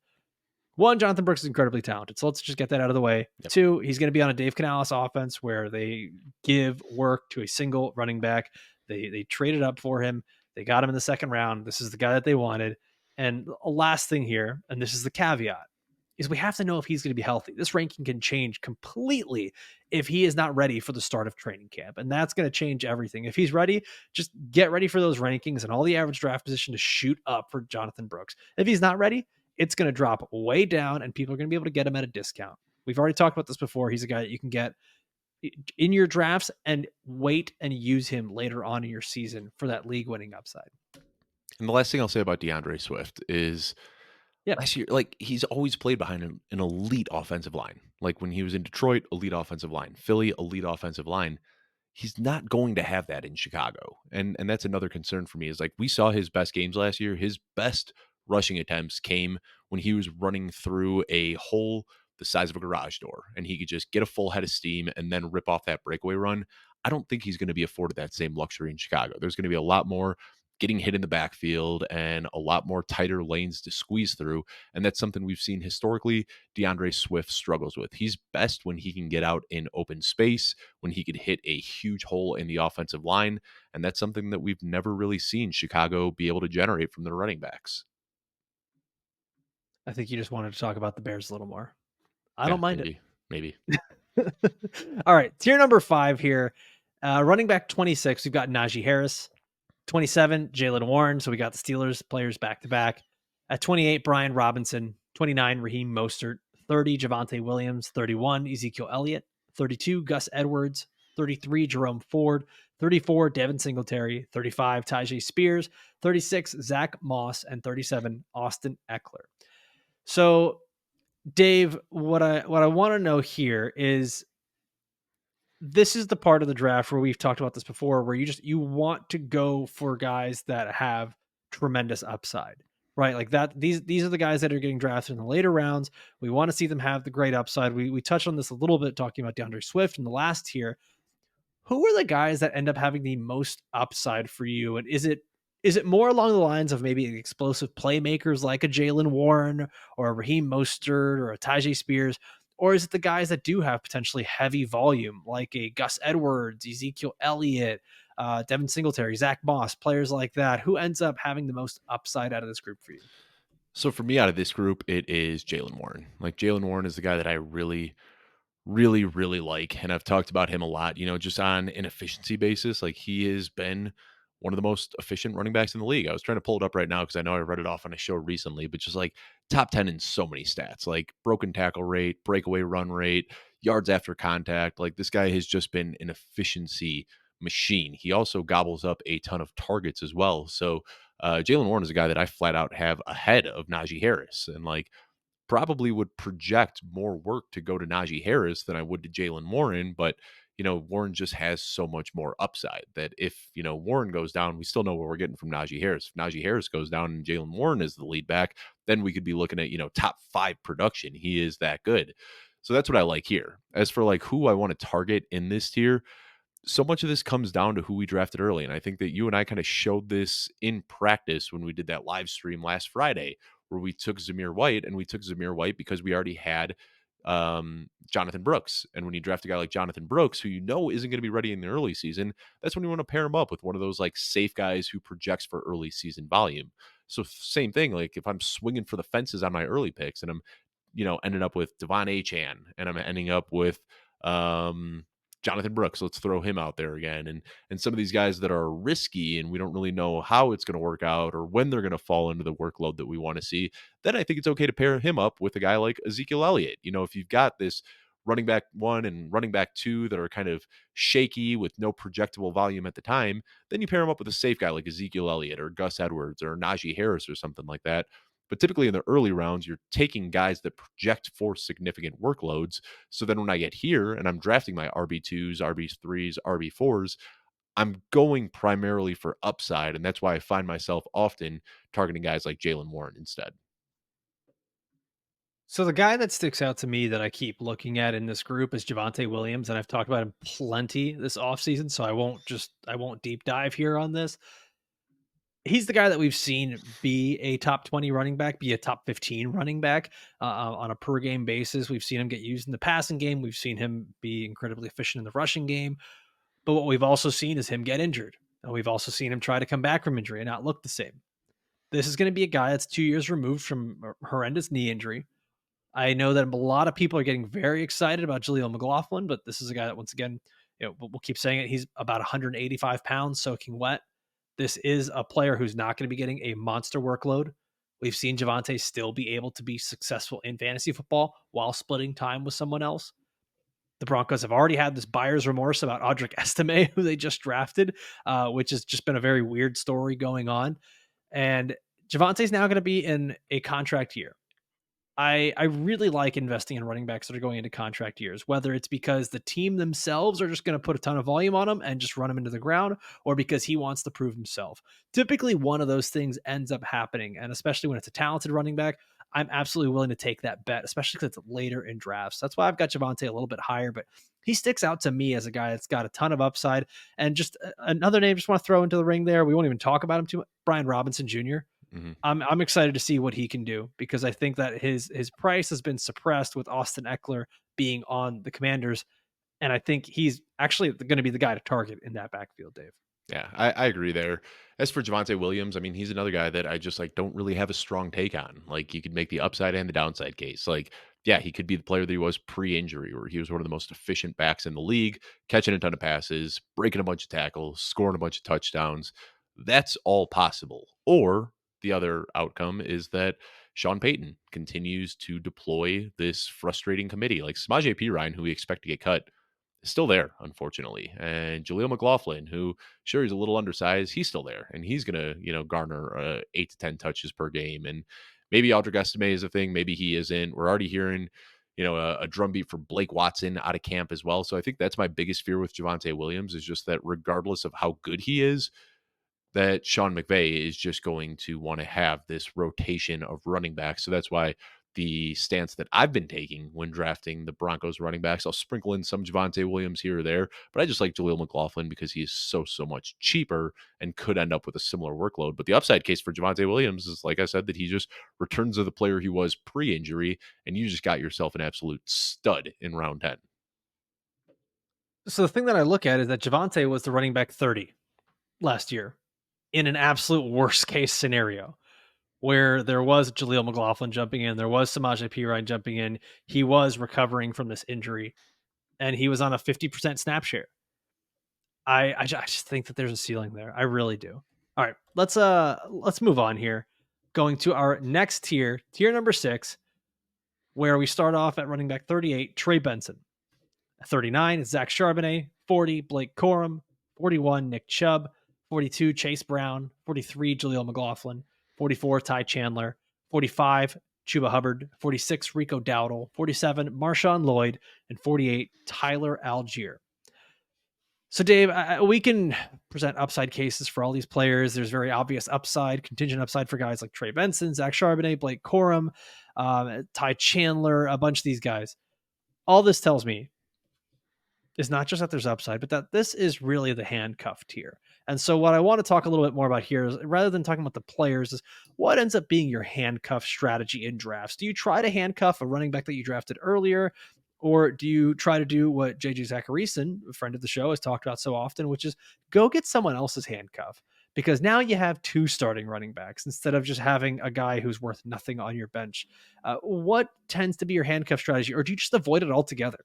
One, Jonathon Brooks is incredibly talented. So let's just get that out of the way. Yep. Two, he's going to be on a Dave Canales offense where they give work to a single running back. They traded up for him. They got him in the second round. This is the guy that they wanted. And a last thing here, and this is the caveat, is we have to know if he's going to be healthy. This ranking can change completely if he is not ready for the start of training camp. And that's going to change everything. If he's ready, just get ready for those rankings and all the average draft position to shoot up for Jonathon Brooks. If he's not ready, it's going to drop way down and people are going to be able to get him at a discount. We've already talked about this before. He's a guy that you can get in your drafts and wait and use him later on in your season for that league winning upside. And the last thing I'll say about DeAndre Swift is Yeah. last year, like, he's always played behind an elite offensive line. Like when he was in Detroit, elite offensive line, Philly, elite offensive line. He's not going to have that in Chicago. And that's another concern for me is like we saw his best games last year. His best rushing attempts came when he was running through a hole the size of a garage door and he could just get a full head of steam and then rip off that breakaway run. I don't think he's going to be afforded that same luxury in Chicago. There's going to be a lot more getting hit in the backfield and a lot more tighter lanes to squeeze through. And that's something we've seen historically DeAndre Swift struggles with. He's best when he can get out in open space, when he could hit a huge hole in the offensive line. And that's something that we've never really seen Chicago be able to generate from their running backs. I think you just wanted to talk about the Bears a little more. I Yeah, don't mind maybe. it. All right. Tier number 5 here. Running back 26, we've got Najee Harris. 27, Jaylen Warren. So we got the Steelers players back to back. At 28, Bijan Robinson. 29, Raheem Mostert. 30, Javonte Williams. 31, Ezekiel Elliot. 32, Gus Edwards. 33, Jerome Ford. 34, Devin Singletary. 35, Tyjae Spears. 36, Zack Moss. And 37, Austin Eckler. So, Dave, what I want to know here is this is the part of the draft where we've talked about this before, where you want to go for guys that have tremendous upside, right? Like that, these are the guys that are getting drafted in the later rounds. We want to see them have the great upside. We touched on this a little bit talking about DeAndre Swift in the last tier. Who are the guys that end up having the most upside for you? And is it more along the lines of maybe explosive playmakers like a Jaylen Warren or a Raheem Mostert or a Tyjae Spears? Or is it the guys that do have potentially heavy volume, like a Gus Edwards, Ezekiel Elliott, Devin Singletary, Zack Moss, players like that? Who ends up having the most upside out of this group for you? So for me out of this group, it is Jaylen Warren. Like Jaylen Warren is the guy that I really, really, really like. And I've talked about him a lot, just on an efficiency basis. Like he has been one of the most efficient running backs in the league. I was trying to pull it up right now because I know I read it off on a show recently, but just like top 10 in so many stats, like broken tackle rate, breakaway run rate, yards after contact. Like this guy has just been an efficiency machine. He also gobbles up a ton of targets as well. So Jaylen Warren is a guy that I flat out have ahead of Najee Harris. And like probably would project more work to go to Najee Harris than I would to Jaylen Warren. But, Warren just has so much more upside that if, Warren goes down, we still know what we're getting from Najee Harris. If Najee Harris goes down and Jaylen Warren is the lead back, then we could be looking at, top 5 production. He is that good. So that's what I like here. As for like who I want to target in this tier, so much of this comes down to who we drafted early. And I think that you and I kind of showed this in practice when we did that live stream last Friday, where we took Zamir White, and we took Zamir White because we already had Jonathon Brooks. And when you draft a guy like Jonathon Brooks, who isn't going to be ready in the early season, that's when you want to pair him up with one of those like safe guys who projects for early season volume. So same thing, like if I'm swinging for the fences on my early picks and I'm, ending up with Devon Achane and I'm ending up with Jonathon Brooks, let's throw him out there again. And some of these guys that are risky and we don't really know how it's going to work out or when they're going to fall into the workload that we want to see, then I think it's okay to pair him up with a guy like Ezekiel Elliott. If you've got this running back 1 and running back 2 that are kind of shaky with no projectable volume at the time, then you pair him up with a safe guy like Ezekiel Elliott or Gus Edwards or Najee Harris or something like that. But typically in the early rounds, you're taking guys that project for significant workloads. So then when I get here and I'm drafting my RB2s, RB3s, RB4s, I'm going primarily for upside, and that's why I find myself often targeting guys like Jaylen Warren instead. So the guy that sticks out to me that I keep looking at in this group is Javonte Williams, and I've talked about him plenty this offseason, so I won't deep dive here on this. He's the guy that we've seen be a top 20 running back, be a top 15 running back on a per game basis. We've seen him get used in the passing game. We've seen him be incredibly efficient in the rushing game. But what we've also seen is him get injured. And we've also seen him try to come back from injury and not look the same. This is going to be a guy that's 2 years removed from a horrendous knee injury. I know that a lot of people are getting very excited about Jaleel McLaughlin, but this is a guy that, once again, we'll keep saying it. He's about 185 pounds soaking wet. This is a player who's not going to be getting a monster workload. We've seen Javonte still be able to be successful in fantasy football while splitting time with someone else. The Broncos have already had this buyer's remorse about Audric Estime, who they just drafted, which has just been a very weird story going on. And Javante's now going to be in a contract year. I really like investing in running backs that are going into contract years, whether it's because the team themselves are just going to put a ton of volume on him and just run him into the ground, or because he wants to prove himself. Typically, one of those things ends up happening. And especially when it's a talented running back, I'm absolutely willing to take that bet, especially because it's later in drafts. That's why I've got Javonte a little bit higher, but he sticks out to me as a guy that's got a ton of upside. And just another name, just want to throw into the ring there. We won't even talk about him too much. Brian Robinson Jr. Mhm. I'm excited to see what he can do, because I think that his price has been suppressed with Austin Eckler being on the Commanders, and I think he's actually going to be the guy to target in that backfield, Dave. Yeah, I agree there. As for Javonte Williams, I mean, he's another guy that I just like don't really have a strong take on. Like, you could make the upside and the downside case. Like, yeah, he could be the player that he was pre-injury, where he was one of the most efficient backs in the league, catching a ton of passes, breaking a bunch of tackles, scoring a bunch of touchdowns. That's all possible. Or the other outcome is that Sean Payton continues to deploy this frustrating committee. Like Samaje Perine, who we expect to get cut, is still there, unfortunately. And Jaleel McLaughlin, who sure he's a little undersized, he's still there, and he's gonna garner 8 to 10 touches per game. And maybe Audric Estime is a thing, maybe he isn't. We're already hearing a drumbeat for Blake Watson out of camp as well. So I think that's my biggest fear with Javonte Williams, is just that regardless of how good he is, that Sean McVay is just going to want to have this rotation of running backs. So that's why the stance that I've been taking when drafting the Broncos running backs, I'll sprinkle in some Javonte Williams here or there, but I just like Jaleel McLaughlin because he is so much cheaper and could end up with a similar workload. But the upside case for Javonte Williams is, like I said, that he just returns to the player he was pre-injury, and you just got yourself an absolute stud in round 10. So the thing that I look at is that Javonte was the running back 30 last year in an absolute worst case scenario, where there was Jaleel McLaughlin jumping in, there was Samaje Perine jumping in, he was recovering from this injury, and he was on a 50% snap share. I just think that there's a ceiling there. I really do. All right, let's move on here. Going to our next tier number 6, where we start off at running back 38, Trey Benson. 39 is Zach Charbonnet, 40 Blake Corum, 41 Nick Chubb, 42 Chase Brown, 43 Jaleel McLaughlin, 44 Ty Chandler, 45 Chuba Hubbard, 46 Rico Dowdle, 47 Marshawn Lloyd, and 48 Tyler Algier. So, Dave, we can present upside cases for all these players. There's very obvious upside, contingent upside for guys like Trey Benson, Zach Charbonnet, Blake Corum, Ty Chandler, a bunch of these guys. All this tells me is not just that there's upside, but that this is really the handcuff tier. And so what I want to talk a little bit more about here is, rather than talking about the players, is what ends up being your handcuff strategy in drafts. Do you try to handcuff a running back that you drafted earlier? Or do you try to do what JJ Zacharyson, a friend of the show, has talked about so often, which is go get someone else's handcuff? Because now you have 2 starting running backs instead of just having a guy who's worth nothing on your bench. What tends to be your handcuff strategy, or do you just avoid it altogether?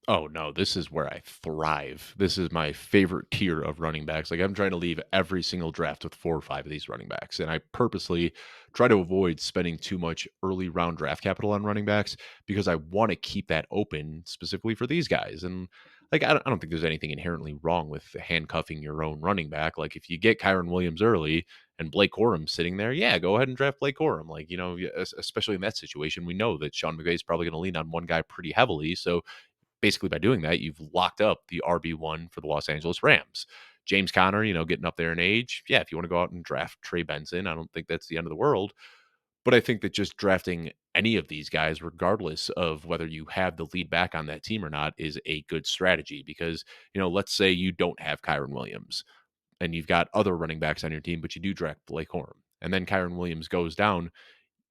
Oh no, this is where I thrive. This is my favorite tier of running backs. Like, I'm trying to leave every single draft with 4 or 5 of these running backs. And I purposely try to avoid spending too much early round draft capital on running backs because I want to keep that open specifically for these guys. And like, I don't think there's anything inherently wrong with handcuffing your own running back. Like, if you get Kyren Williams early and Blake Corum sitting there, yeah, go ahead and draft Blake Corum. Like, especially in that situation, we know that Sean McVay is probably going to lean on one guy pretty heavily. So basically by doing that, you've locked up the RB1 for the Los Angeles Rams. James Conner, getting up there in age. Yeah, if you want to go out and draft Trey Benson, I don't think that's the end of the world. But I think that just drafting any of these guys, regardless of whether you have the lead back on that team or not, is a good strategy because, let's say you don't have Kyren Williams and you've got other running backs on your team, but you do draft Blake Corum. And then Kyren Williams goes down.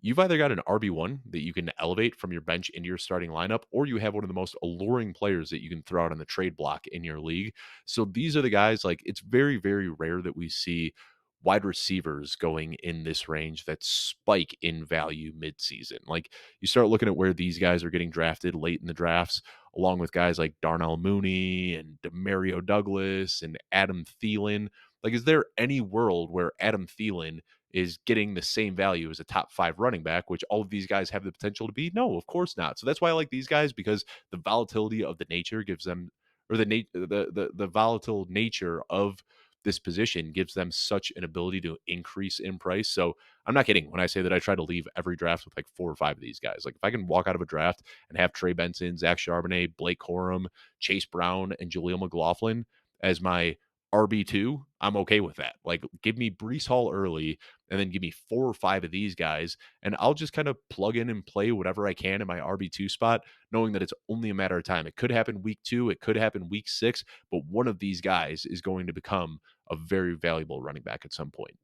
You've either got an RB1 that you can elevate from your bench into your starting lineup, or you have one of the most alluring players that you can throw out on the trade block in your league. So these are the guys, like, it's very, very rare that we see wide receivers going in this range that spike in value midseason. Like, you start looking at where these guys are getting drafted late in the drafts, along with guys like Darnell Mooney and Demario Douglas and Adam Thielen. Like, is there any world where Adam Thielen is getting the same value as a top 5 running back, which all of these guys have the potential to be? No, of course not. So that's why I like these guys, because the volatility of the nature gives them, or the volatile nature of this position gives them such an ability to increase in price. So I'm not kidding when I say that I try to leave every draft with like 4 or 5 of these guys. Like, if I can walk out of a draft and have Trey Benson, Zach Charbonnet, Blake Corum, Chase Brown, and Jaleel McLaughlin as my RB2, I'm okay with that. Like, give me Breece Hall early and then give me 4 or 5 of these guys, and I'll just kind of plug in and play whatever I can in my RB2 spot, knowing that it's only a matter of time. It could happen week 2, it could happen week 6, but one of these guys is going to become a very valuable running back at some point.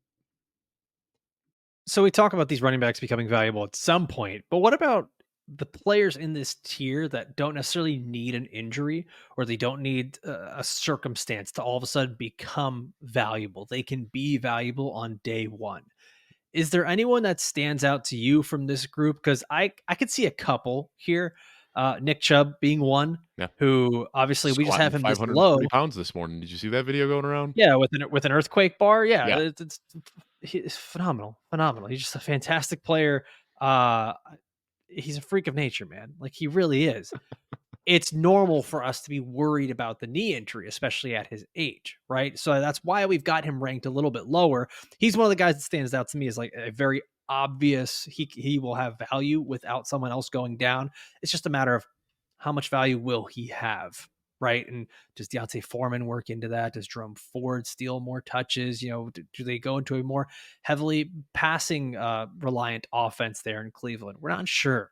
So we talk about these running backs becoming valuable at some point, but what about the players in this tier that don't necessarily need an injury or they don't need a circumstance to all of a sudden become valuable? They can be valuable on day one. Is there anyone that stands out to you from this group? Because I could see a couple here. Nick Chubb being one, Yeah. who obviously we just Squatting have him this 540 low. pounds this morning. Did you see that video going around? Yeah, with an earthquake bar. Yeah, Yeah. he's phenomenal, phenomenal. He's just a fantastic player. Uh, he's a freak of nature, man. Like, he really is. It's normal for us to be worried about the knee injury, especially at his age, right? So that's why we've got him ranked a little bit lower. He's one of the guys that stands out to me as like a very obvious. He will have value without someone else going down. It's just a matter of how much value will he have, right? And does Deontay Foreman work into that? Does Jerome Ford steal more touches? Do they go into a more heavily passing reliant offense there in Cleveland? We're not sure.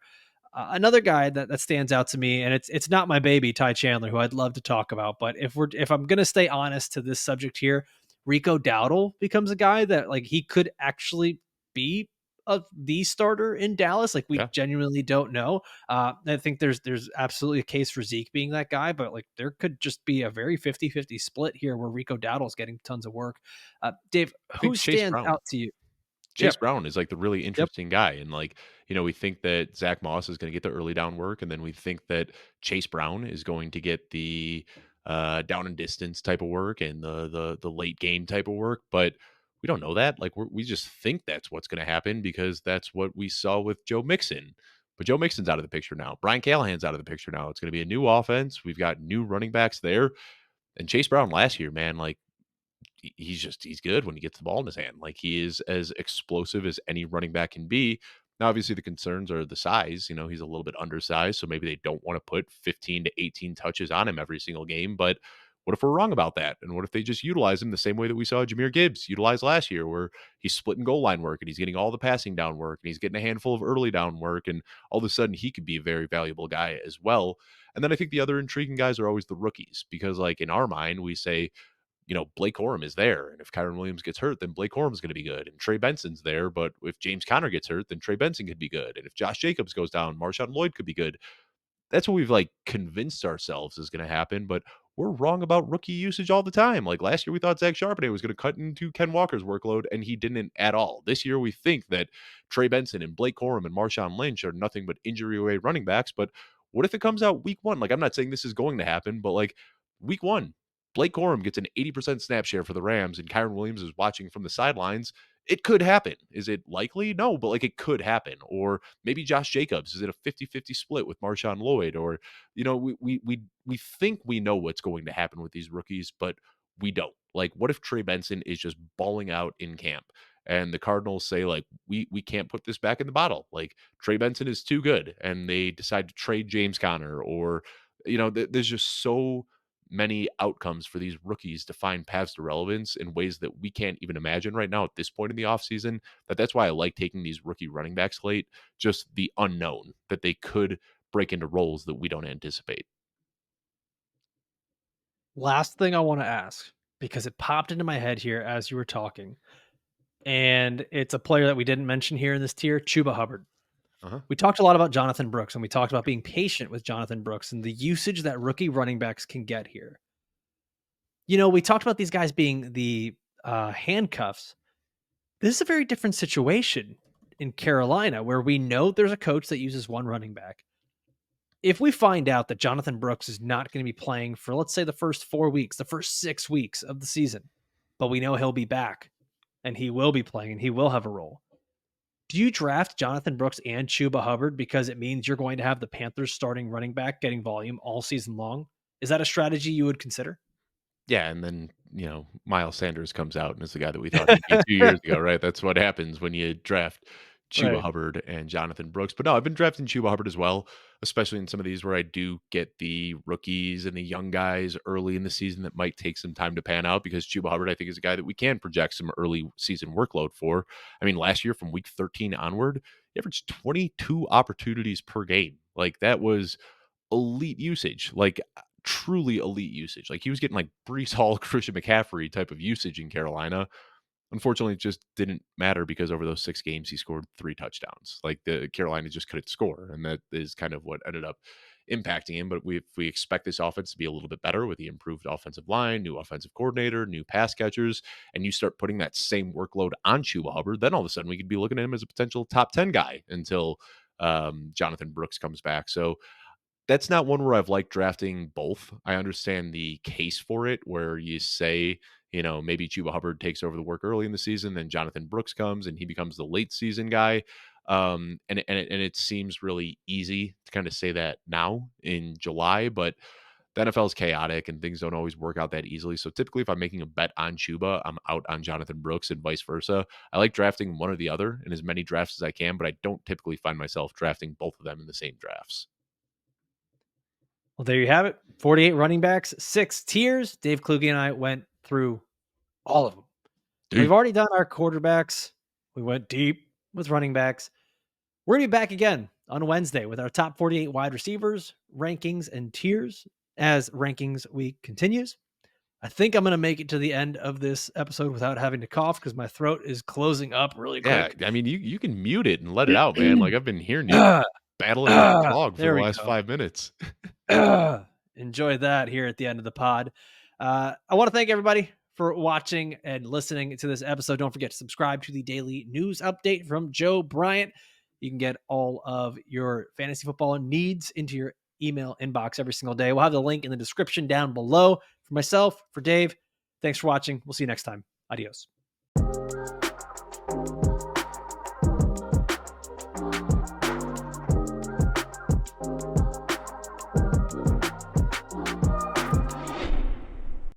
Another guy that stands out to me, and it's not my baby Ty Chandler, who I'd love to talk about, but if I'm gonna stay honest to this subject here, Rico Dowdle becomes a guy that, like, he could actually be the starter in Dallas. Like, we Yeah. genuinely don't know. I think there's absolutely a case for Zeke being that guy, but like, there could just be a very 50-50 split here where Rico Dowdle's getting tons of work. Dave, I who think Chase stands Brown. out to you? Chase Yep. Brown is like the really Yep. interesting guy. And like, we think that Zack Moss is going to get the early down work. And then we think that Chase Brown is going to get the down and distance type of work and the late game type of work. But we don't know that. Like, we just think that's what's going to happen because that's what we saw with Joe Mixon. But Joe Mixon's out of the picture now. Brian Callahan's out of the picture now. It's going to be a new offense. We've got new running backs there. And Chase Brown last year, man, like, he's good when he gets the ball in his hand. Like, he is as explosive as any running back can be. Now, obviously, the concerns are the size. He's a little bit undersized, so maybe they don't want to put 15 to 18 touches on him every single game. But what if we're wrong about that? And what if they just utilize him the same way that we saw Jahmyr Gibbs utilized last year, where he's splitting goal line work and he's getting all the passing down work and he's getting a handful of early down work, and all of a sudden he could be a very valuable guy as well. And then I think the other intriguing guys are always the rookies, because like in our mind, we say, Blake Corum is there. And if Kyren Williams gets hurt, then Blake Corum's going to be good. And Trey Benson's there. But if James Conner gets hurt, then Trey Benson could be good. And if Josh Jacobs goes down, Marshawn Lloyd could be good. That's what we've like convinced ourselves is going to happen. But we're wrong about rookie usage all the time. Like last year, we thought Zach Charbonnet was going to cut into Ken Walker's workload, and he didn't at all. This year, we think that Trey Benson and Blake Corum and Marshawn Lynch are nothing but injury away running backs. But what if it comes out week 1? Like, I'm not saying this is going to happen, but like week 1, Blake Corum gets an 80% snap share for the Rams, and Kyren Williams is watching from the sidelines. It could happen. Is it likely? No, but like it could happen. Or maybe Josh Jacobs is it a 50-50 split with Marshawn Lloyd, or we think we know what's going to happen with these rookies, but we don't. Like, what if Trey Benson is just balling out in camp and the Cardinals say, like, we can't put this back in the bottle. Like, Trey Benson is too good, and they decide to trade James Conner, or there's just so many outcomes for these rookies to find paths to relevance in ways that we can't even imagine right now at this point in the offseason. That's why I like taking these rookie running backs late, just the unknown that they could break into roles that we don't anticipate. Last thing I want to ask, because it popped into my head here as you were talking, and it's a player that we didn't mention here in this tier, Chuba Hubbard. Uh-huh. We talked a lot about Jonathon Brooks, and we talked about being patient with Jonathon Brooks and the usage that rookie running backs can get here. We talked about these guys being the handcuffs. This is a very different situation in Carolina, where we know there's a coach that uses one running back. If we find out that Jonathon Brooks is not going to be playing for, let's say, the first 4 weeks, the first 6 weeks of the season, but we know he'll be back and he will be playing and he will have a role, do you draft Jonathon Brooks and Chuba Hubbard because it means you're going to have the Panthers starting running back getting volume all season long? Is that a strategy you would consider? Yeah, and then, Miles Sanders comes out and is the guy that we thought he'd be 2 years ago, right? That's what happens when you draft Chuba Right. Hubbard and Jonathon Brooks. But no, I've been drafting Chuba Hubbard as well, especially in some of these where I do get the rookies and the young guys early in the season that might take some time to pan out, because Chuba Hubbard, I think, is a guy that we can project some early season workload for. I mean, last year from week 13 onward, he averaged 22 opportunities per game. Like, that was elite usage, like truly elite usage. Like, he was getting like Breece Hall, Christian McCaffrey type of usage in Carolina. Unfortunately, it just didn't matter because over those 6 games, he scored 3 touchdowns. Like, the Carolina just couldn't score, and that is kind of what ended up impacting him. But if we expect this offense to be a little bit better with the improved offensive line, new offensive coordinator, new pass catchers, and you start putting that same workload on Chuba Hubbard, then all of a sudden we could be looking at him as a potential top 10 guy until Jonathon Brooks comes back. So that's not one where I've liked drafting both. I understand the case for it, where you say, maybe Chuba Hubbard takes over the work early in the season, then Jonathon Brooks comes and he becomes the late season guy. And it seems really easy to kind of say that now in July, but the NFL is chaotic and things don't always work out that easily. So typically, if I'm making a bet on Chuba, I'm out on Jonathon Brooks and vice versa. I like drafting one or the other in as many drafts as I can, but I don't typically find myself drafting both of them in the same drafts. Well, there you have it. 48 running backs, 6 tiers. Dave Kluge and I went through all of them. We've already done our quarterbacks. We went deep with running backs. We're going to be back again on Wednesday with our top 48 wide receivers, rankings, and tiers as rankings week continues. I think I'm going to make it to the end of this episode without having to cough because my throat is closing up really Yeah, quick. I mean, you can mute it and let it out, man. Like, I've been hearing you battling with the frog for There the we last go. 5 minutes. Enjoy that here at the end of the pod. I want to thank everybody for watching and listening to this episode. Don't forget to subscribe to the daily news update from Joe Bryant. You can get all of your fantasy football needs into your email inbox every single day. We'll have the link in the description down below. For myself, for Dave, thanks for watching. We'll see you next time. Adios.